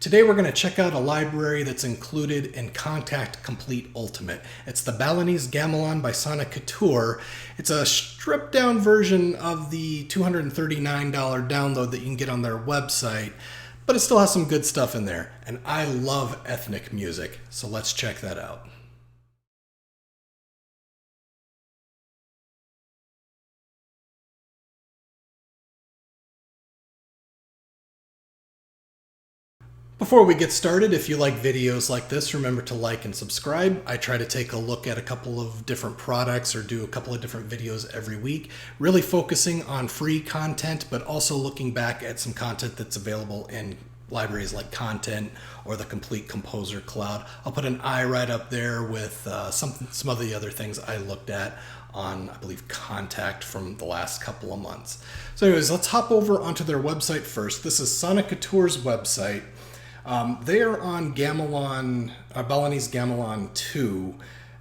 Today we're going to check out a library that's included in Kontakt Komplete Ultimate. It's the Balinese Gamelan by Soniccouture. It's a stripped down version of the $239 download that you can get on their website, but it still has some good stuff in there. And I love ethnic music, so let's check that out. Before we get started, if you like videos like this, remember to like and subscribe. I try to take a look at a couple of different products or do a couple of different videos every week, really focusing on free content, but also looking back at some content that's available in libraries like Content or the Complete Composer Cloud. I'll put an eye right up there with some of the other things I looked at on, I believe, Kontakt from the last couple of months. So anyways, let's hop over onto their website first. This is Soniccouture's website. They are on Gamelan, Balinese Gamelan 2,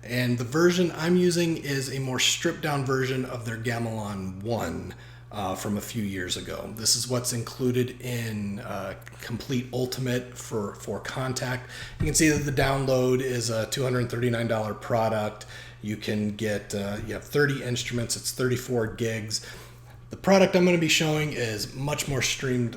and the version I'm using is a more stripped down version of their Gamelan 1 from a few years ago. This is what's included in Complete Ultimate for Kontakt. You can see that the download is a $239 product. You can get, you have 30 instruments, it's 34 gigs. The product I'm going to be showing is much more stripped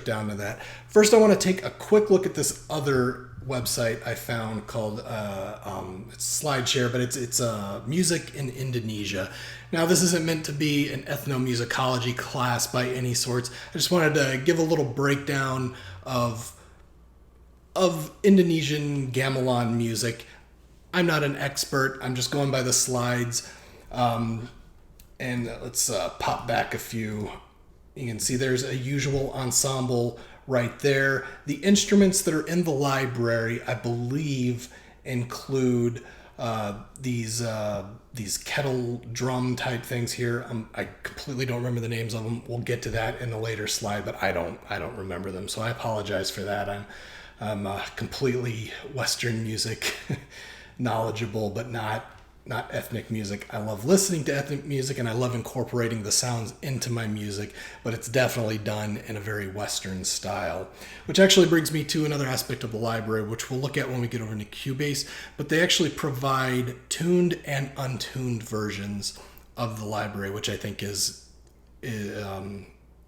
down than that. First, I want to take a quick look at this other website I found called it's SlideShare, but it's music in Indonesia. Now, this isn't meant to be an ethnomusicology class by any sorts. I just wanted to give a little breakdown of Indonesian gamelan music. I'm not an expert. I'm just going by the slides. And let's pop back a few. You can see there's a usual ensemble right there. The instruments that are in the library, I believe, include these kettle drum type things here. I completely don't remember the names of them. We'll get to that in a later slide, but I don't remember them, so I apologize for that. I'm completely Western music knowledgeable, but not ethnic music. I love listening to ethnic music and I love incorporating the sounds into my music, but it's definitely done in a very Western style. Which actually brings me to another aspect of the library, which we'll look at when we get over into Cubase, but they actually provide tuned and untuned versions of the library, which I think is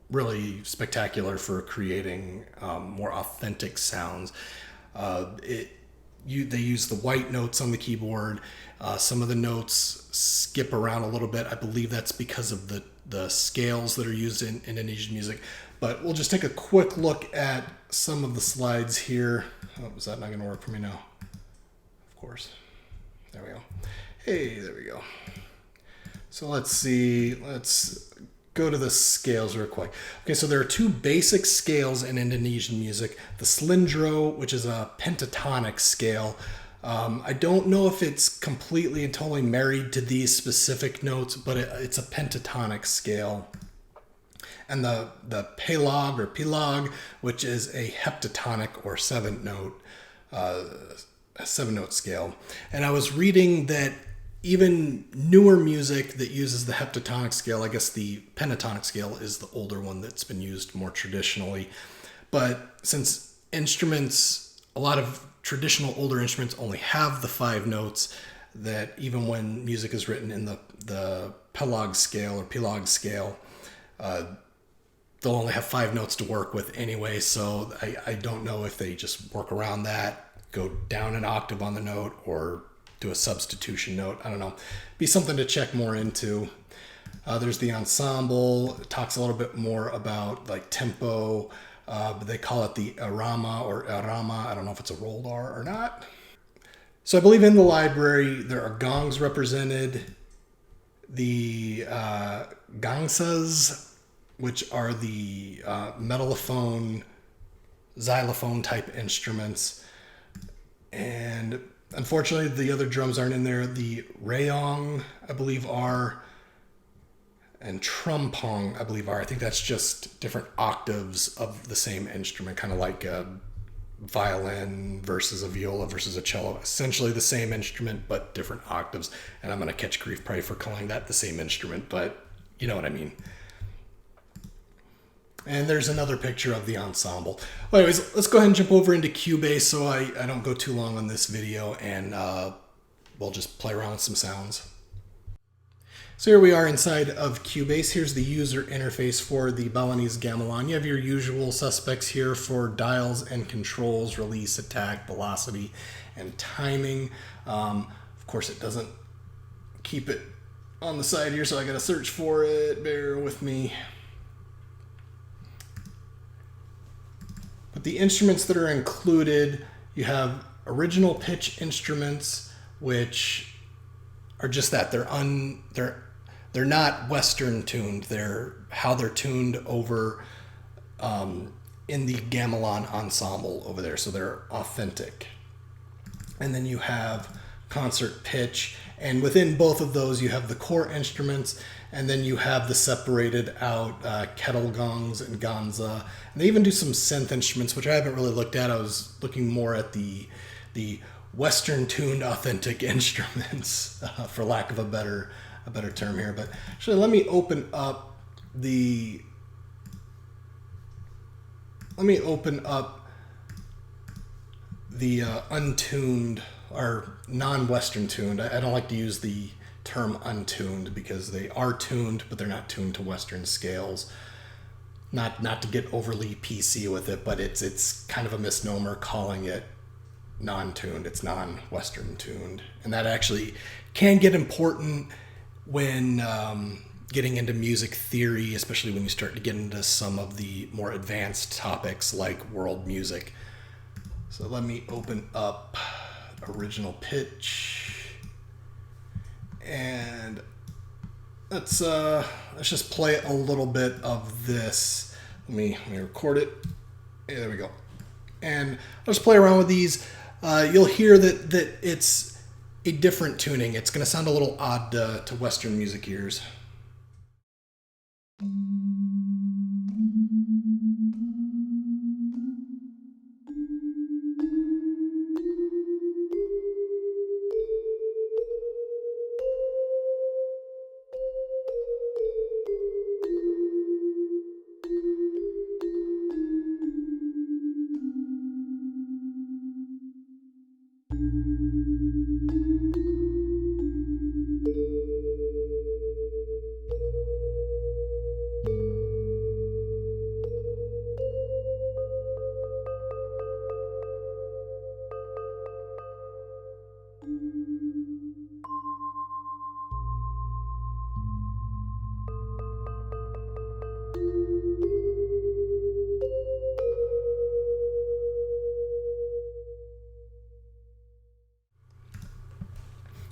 really spectacular for creating more authentic sounds. They use the white notes on the keyboard. Some of the notes skip around a little bit. I believe that's because of the scales that are used in Indonesian music. But we'll just take a quick look at some of the slides here. Oh, is that not going to work for me now? Of course. There we go. Hey, there we go. So let's see. Let's go to the scales real quick. Okay, so there are two basic scales in Indonesian music. The Slendro, which is a pentatonic scale. I don't know if it's completely and totally married to these specific notes, but it's a pentatonic scale. And the Pelog or Pilog, which is a heptatonic or seven note scale. And I was reading that even newer music that uses the heptatonic scale, I guess the pentatonic scale is the older one that's been used more traditionally. But since instruments, a lot of traditional older instruments only have the 5 notes, that even when music is written in the Pelog scale or Pilog scale, they'll only have 5 notes to work with anyway. So I don't know if they just work around that, go down an octave on the note, or do a substitution note. I don't know. Be something to check more into. There's the ensemble. It talks a little bit more about like tempo. But they call it the Irama or Irama. I don't know if it's a rolled R or not. So I believe in the library there are gongs represented, the gangsas, which are the metallophone, xylophone type instruments, and unfortunately the other drums aren't in there. The rayong, I believe, are, and trumpong, I believe, are. I think that's just different octaves of the same instrument, kind of like a violin versus a viola versus a cello. Essentially the same instrument, but different octaves. And I'm going to catch grief probably for calling that the same instrument, but you know what I mean. And there's another picture of the ensemble. Well, anyways, let's go ahead and jump over into Cubase so I don't go too long on this video, and we'll just play around with some sounds. So here we are inside of Cubase. Here's the user interface for the Balinese Gamelan. You have your usual suspects here for dials and controls, release, attack, velocity, and timing. Of course, it doesn't keep it on the side here, so I gotta search for it. Bear with me. But the instruments that are included, you have original pitch instruments, which are just that. They're not Western tuned. They're how they're tuned over in the gamelan ensemble over there. So they're authentic. And then you have concert pitch. And within both of those, you have the core instruments, and then you have the separated out kettle gongs and ganza. And they even do some synth instruments, which I haven't really looked at. I was looking more at the Western tuned authentic instruments, for lack of a better term here. But actually, let me open up the untuned or non-Western tuned. I don't like to use the term untuned because they are tuned, but they're not tuned to Western scales. Not to get overly PC with it, but it's kind of a misnomer calling it non-tuned. It's non-Western tuned, and that actually can get important when getting into music theory, especially when you start to get into some of the more advanced topics like world music. So let me open up original pitch, and let's just play a little bit of this. Let me record it. Yeah, there we go. And I'll just play around with these. You'll hear that it's a different tuning. It's going to sound a little odd to Western music ears.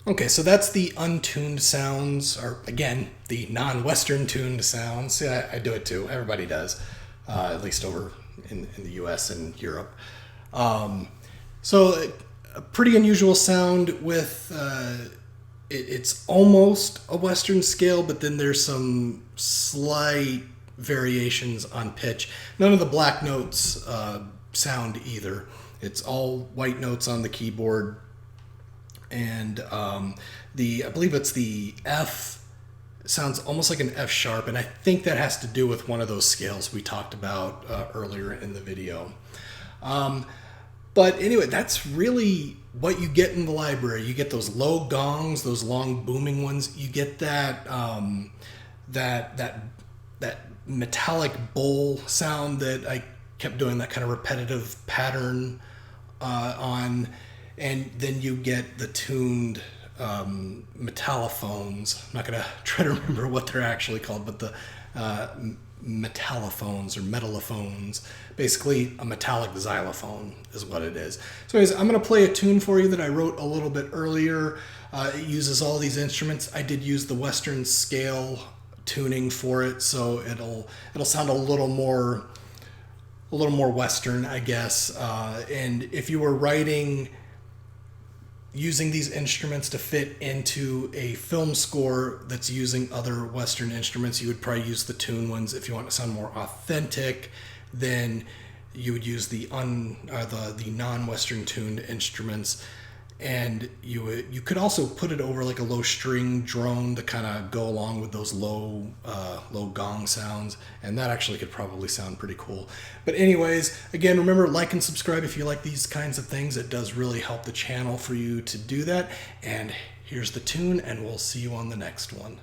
Okay, so that's the untuned sounds, or again, the non-Western tuned sounds. Yeah, I do it too. Everybody does, at least over in the US and Europe. So a pretty unusual sound with, it's almost a Western scale, but then there's some slight variations on pitch. None of the black notes sound either. It's all white notes on the keyboard. And I believe it's the F, sounds almost like an F sharp, and I think that has to do with one of those scales we talked about earlier in the video. But anyway, that's really what you get in the library. You get those low gongs, those long booming ones. You get that that metallic bowl sound that I kept doing, that kind of repetitive pattern on. And then you get the tuned metallophones. I'm not going to try to remember what they're actually called, but the metallophones or metallophones. Basically, a metallic xylophone is what it is. So anyways, I'm going to play a tune for you that I wrote a little bit earlier. It uses all these instruments. I did use the Western scale tuning for it, so it'll sound a little more Western, I guess. And if you were writing using these instruments to fit into a film score that's using other Western instruments, you would probably use the tune ones. If you want to sound more authentic, then you would use the non-Western tuned instruments. And you could also put it over like a low string drone to kind of go along with those low gong sounds, and that actually could probably sound pretty cool. But anyways, again, remember, like and subscribe if you like these kinds of things. It does really help the channel for you to do that. And here's the tune, and we'll see you on the next one.